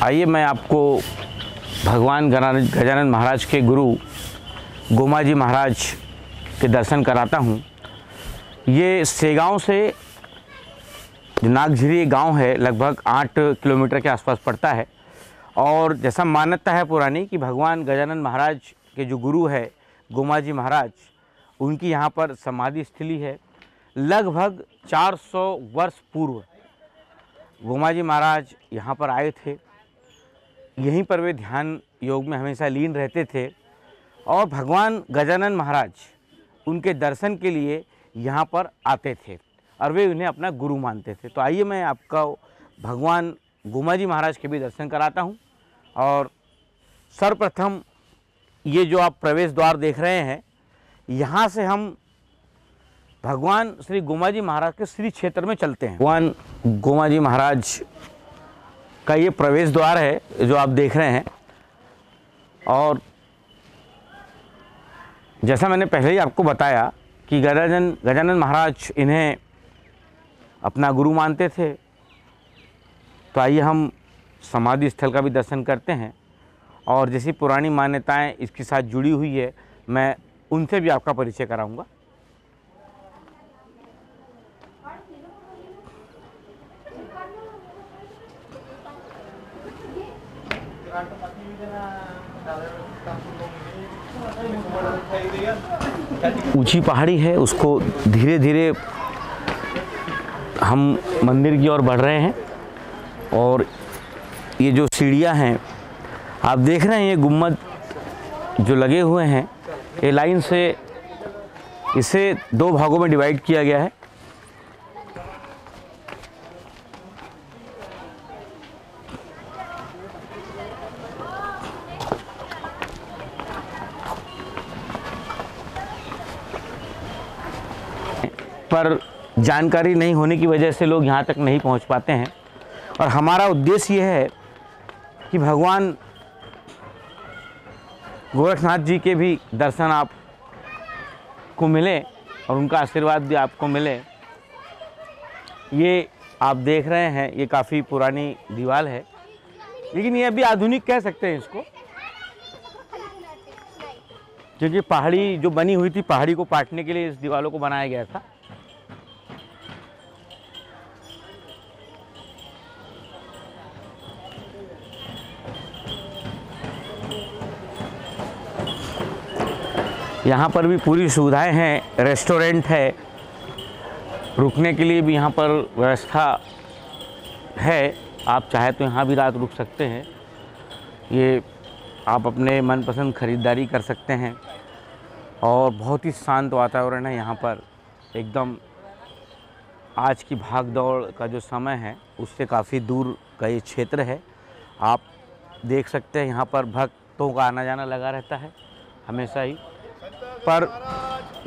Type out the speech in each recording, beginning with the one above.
आइए मैं आपको भगवान गजानन महाराज के गुरु गोमाजी महाराज के दर्शन कराता हूँ। ये सेगांव से जो नागझिरी गांव है लगभग 8 किलोमीटर के आसपास पड़ता है। और जैसा मान्यता है पुरानी कि भगवान गजानन महाराज के जो गुरु है गोमाजी महाराज, उनकी यहाँ पर समाधि स्थली है। लगभग 400 वर्ष पूर्व गोमाजी महाराज यहाँ पर आए थे। यहीं पर वे ध्यान योग में हमेशा लीन रहते थे और भगवान गजानन महाराज उनके दर्शन के लिए यहाँ पर आते थे और वे उन्हें अपना गुरु मानते थे। तो आइए मैं आपका भगवान गोमाजी महाराज के भी दर्शन कराता हूँ। और सर्वप्रथम ये जो आप प्रवेश द्वार देख रहे हैं, यहाँ से हम भगवान श्री गोमाजी महाराज के श्री क्षेत्र में चलते हैं। भगवान गोमाजी महाराज का ये प्रवेश द्वार है जो आप देख रहे हैं। और जैसा मैंने पहले ही आपको बताया कि गजानन महाराज इन्हें अपना गुरु मानते थे। तो आइए हम समाधि स्थल का भी दर्शन करते हैं और जैसी पुरानी मान्यताएं इसके साथ जुड़ी हुई है, मैं उनसे भी आपका परिचय कराऊंगा। ऊंची पहाड़ी है, उसको धीरे धीरे हम मंदिर की ओर बढ़ रहे हैं। और ये जो सीढ़ियाँ हैं आप देख रहे हैं, ये गुम्बद जो लगे हुए हैं, ये लाइन से इसे 2 भागों में डिवाइड किया गया है। पर जानकारी नहीं होने की वजह से लोग यहाँ तक नहीं पहुँच पाते हैं। और हमारा उद्देश्य ये है कि भगवान गोरखनाथ जी के भी दर्शन आपको मिले और उनका आशीर्वाद भी आपको मिले। ये आप देख रहे हैं, ये काफ़ी पुरानी दीवार है, लेकिन ये अभी आधुनिक कह सकते हैं इसको, क्योंकि पहाड़ी जो बनी हुई थी, पहाड़ी को पाटने के लिए इस दीवारों को बनाया गया था। यहाँ पर भी पूरी सुविधाएं हैं, रेस्टोरेंट है, रुकने के लिए भी यहाँ पर व्यवस्था है। आप चाहे तो यहाँ भी रात रुक सकते हैं। ये आप अपने मनपसंद खरीदारी कर सकते हैं और बहुत ही शांत वातावरण है यहाँ पर। एकदम आज की भाग दौड़ का जो समय है उससे काफ़ी दूर का ये क्षेत्र है। आप देख सकते हैं यहाँ पर भक्तों का आना जाना लगा रहता है हमेशा ही। पर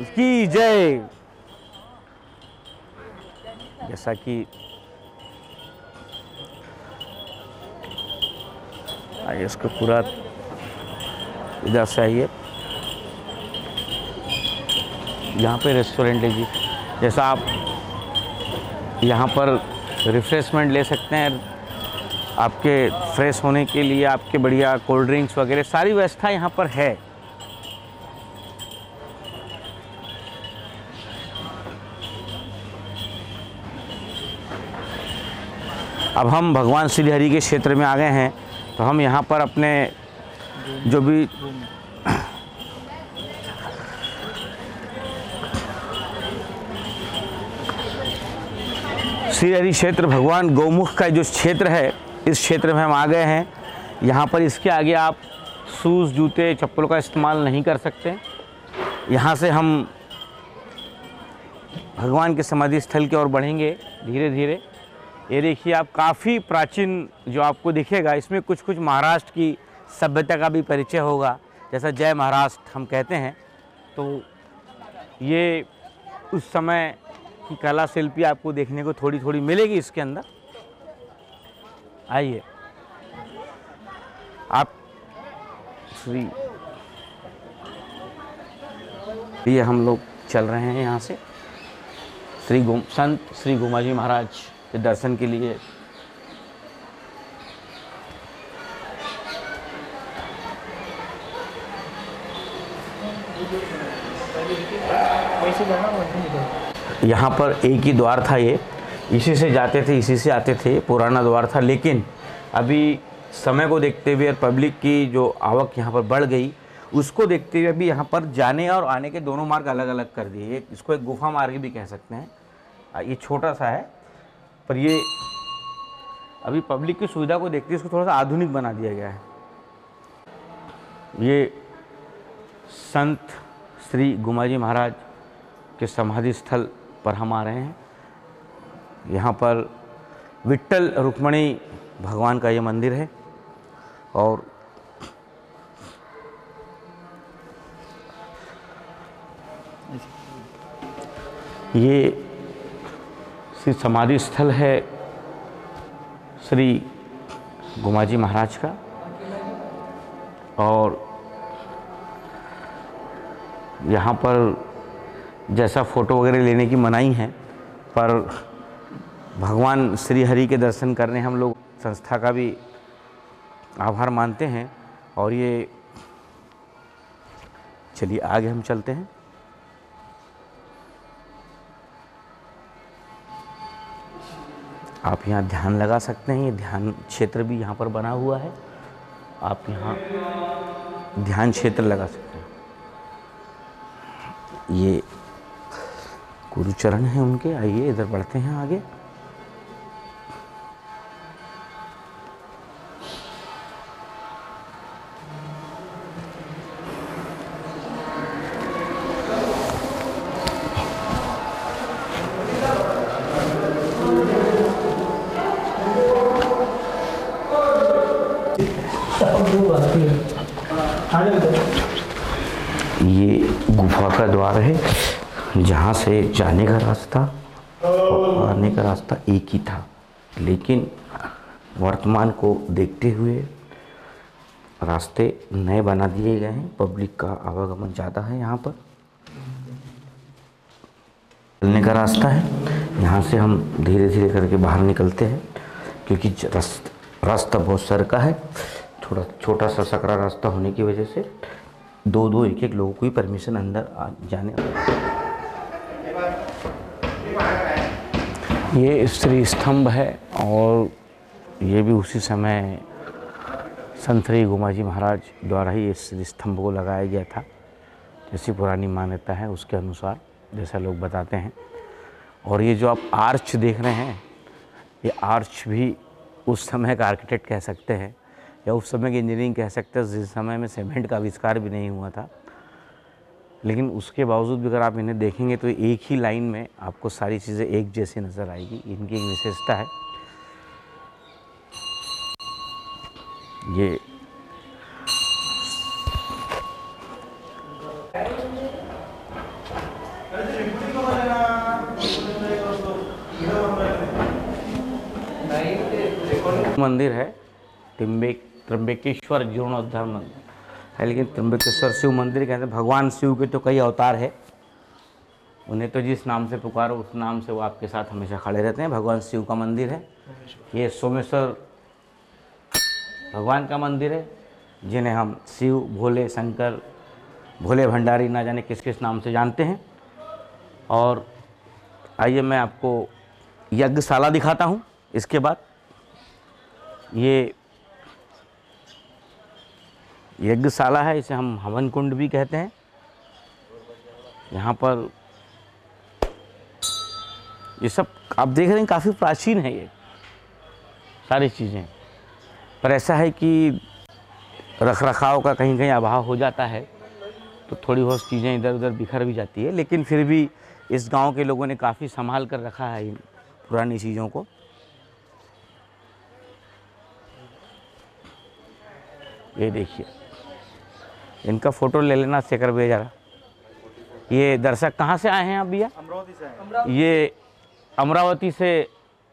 की जय। जैसा कि आइए इसको पूरा इधर से आइए, यहाँ पे रेस्टोरेंट है जी। जैसा आप यहाँ पर रिफ्रेशमेंट ले सकते हैं, आपके फ्रेश होने के लिए आपके बढ़िया कोल्ड ड्रिंक्स वगैरह सारी व्यवस्था यहाँ पर है। अब हम भगवान श्री हरि के क्षेत्र में आ गए हैं, तो हम यहाँ पर अपने जो भी श्री हरि क्षेत्र भगवान गौमुख का जो क्षेत्र है, इस क्षेत्र में हम आ गए हैं। यहाँ पर इसके आगे आप शूज़, जूते, चप्पलों का इस्तेमाल नहीं कर सकते। यहाँ से हम भगवान के समाधि स्थल की ओर बढ़ेंगे धीरे धीरे। ये देखिए आप, काफ़ी प्राचीन जो आपको दिखेगा, इसमें कुछ कुछ महाराष्ट्र की सभ्यता का भी परिचय होगा। जैसा जय महाराष्ट्र हम कहते हैं, तो ये उस समय की कला शिल्पी आपको देखने को थोड़ी थोड़ी मिलेगी इसके अंदर। आइए आप ये हम लोग चल रहे हैं यहाँ से संत श्री गोमाजी महाराज के दर्शन के लिए। यहाँ पर एक ही द्वार था, ये इसी से जाते थे, इसी से आते थे, पुराना द्वार था। लेकिन अभी समय को देखते हुए और पब्लिक की जो आवक यहाँ पर बढ़ गई, उसको देखते हुए अभी यहाँ पर जाने और आने के दोनों मार्ग अलग अलग कर दिए। इसको एक गुफा मार्ग भी कह सकते हैं। ये छोटा सा है, पर ये अभी पब्लिक की सुविधा को देखते हुए इसको थोड़ा सा आधुनिक बना दिया गया है। ये संत श्री गुमाजी महाराज के समाधि स्थल पर हम आ रहे हैं। यहाँ पर विट्ठल रुक्मणी भगवान का ये मंदिर है और ये श्री समाधि स्थल है श्री गुमाजी महाराज का। और यहाँ पर जैसा फ़ोटो वगैरह लेने की मनाही है, पर भगवान श्री हरि के दर्शन करने हम लोग संस्था का भी आभार मानते हैं। और ये चलिए आगे हम चलते हैं। आप यहाँ ध्यान लगा सकते हैं, ये ध्यान क्षेत्र भी यहाँ पर बना हुआ है। आप यहाँ ध्यान क्षेत्र लगा सकते हैं। ये गुरुचरण हैं उनके। आइए इधर बढ़ते हैं आगे। ये गुफा का द्वार है, जहाँ से जाने का रास्ता और आने का रास्ता एक ही था। लेकिन वर्तमान को देखते हुए रास्ते नए बना दिए गए हैं। पब्लिक का आवागमन ज़्यादा है। यहाँ पर चलने का रास्ता है, यहाँ से हम धीरे धीरे करके बाहर निकलते हैं, क्योंकि रास्ता बहुत सरका है। थोड़ा छोटा सा सकरा रास्ता होने की वजह से दो एक लोगों को ही परमिशन अंदर जाने। ये श्री स्तंभ है और ये भी उसी समय संत श्री गुमाजी महाराज द्वारा ही इस श्री स्तंभ को लगाया गया था, जैसी पुरानी मान्यता है उसके अनुसार, जैसा लोग बताते हैं। और ये जो आप आर्च देख रहे हैं, ये आर्च भी उस समय का आर्किटेक्ट कह सकते हैं या उस समय की इंजीनियरिंग कह सकते हैं, जिस समय में सीमेंट का आविष्कार भी नहीं हुआ था। लेकिन उसके बावजूद भी अगर आप इन्हें देखेंगे तो एक ही लाइन में आपको सारी चीज़ें एक जैसी नज़र आएगी। इनकी एक विशेषता है। ये मंदिर है, त्र्यंबकेश्वर जीर्णोद्धार मंदिर है। लेकिन त्र्यंबकेश्वर शिव मंदिर कहते हैं। भगवान शिव के तो कई अवतार है, उन्हें तो जिस नाम से पुकारो उस नाम से वो आपके साथ हमेशा खड़े रहते हैं। भगवान शिव का मंदिर है। ये सोमेश्वर भगवान का मंदिर है, जिन्हें हम शिव, भोले शंकर, भोले भंडारी ना जाने किस किस नाम से जानते हैं। और आइए मैं आपको यज्ञशाला दिखाता हूँ। इसके बाद ये यज्ञशाला है, इसे हम हवन कुंड भी कहते हैं। यहाँ पर ये सब आप देख रहे हैं काफ़ी प्राचीन है ये सारी चीज़ें, पर ऐसा है कि रख रखाव का कहीं कहीं अभाव हो जाता है, तो थोड़ी बहुत चीज़ें इधर उधर बिखर भी जाती है। लेकिन फिर भी इस गांव के लोगों ने काफ़ी संभाल कर रखा है इन पुरानी चीज़ों को। ये देखिए, इनका फ़ोटो ले लेना शेखर भैया जरा। ये दर्शक कहाँ से आए हैं आप भैया? अमरावती से आए। ये अमरावती से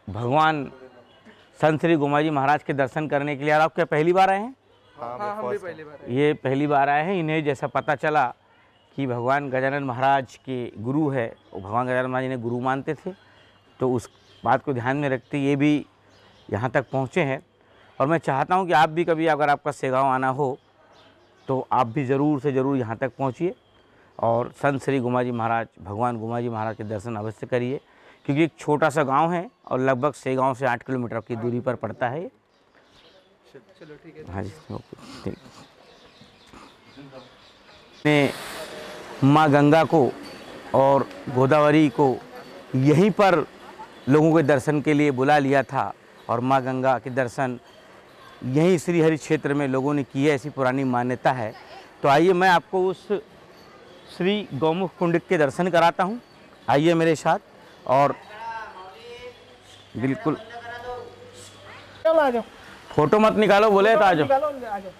भगवान संत श्री गुमाजी महाराज के दर्शन करने के लिए। और आप क्या पहली बार आए हैं? हाँ, हम भी पहली बार आए। ये पहली बार आए हैं। इन्हें जैसा पता चला कि भगवान गजानन महाराज के गुरु है, और भगवान गजानन महाराज इन्हें गुरु मानते थे, तो उस बात को ध्यान में रखते ये भी यहाँ तक पहुँचे हैं। और मैं चाहता हूँ कि आप भी कभी अगर आपका सेगांव आना हो तो आप भी ज़रूर से ज़रूर यहाँ तक पहुँचिए और संत श्री गोमाजी महाराज, भगवान गोमाजी महाराज के दर्शन अवश्य करिए, क्योंकि एक छोटा सा गांव है और लगभग सेगांव से 8 किलोमीटर की दूरी पर पड़ता है। चलो ठीक है। हाँ जी, ओके, ठीक। ने माँ गंगा को और गोदावरी को यहीं पर लोगों के दर्शन के लिए बुला लिया था और माँ गंगा के दर्शन यहीं श्रीहरि क्षेत्र में लोगों ने किए, ऐसी पुरानी मान्यता है। तो आइए मैं आपको उस श्री गौमुख कुंड के दर्शन कराता हूँ। आइए मेरे साथ। और बिल्कुल चलो आ जाओ, फोटो मत निकालो, बोले तो आ जाओ। निकालो, आ जाओ।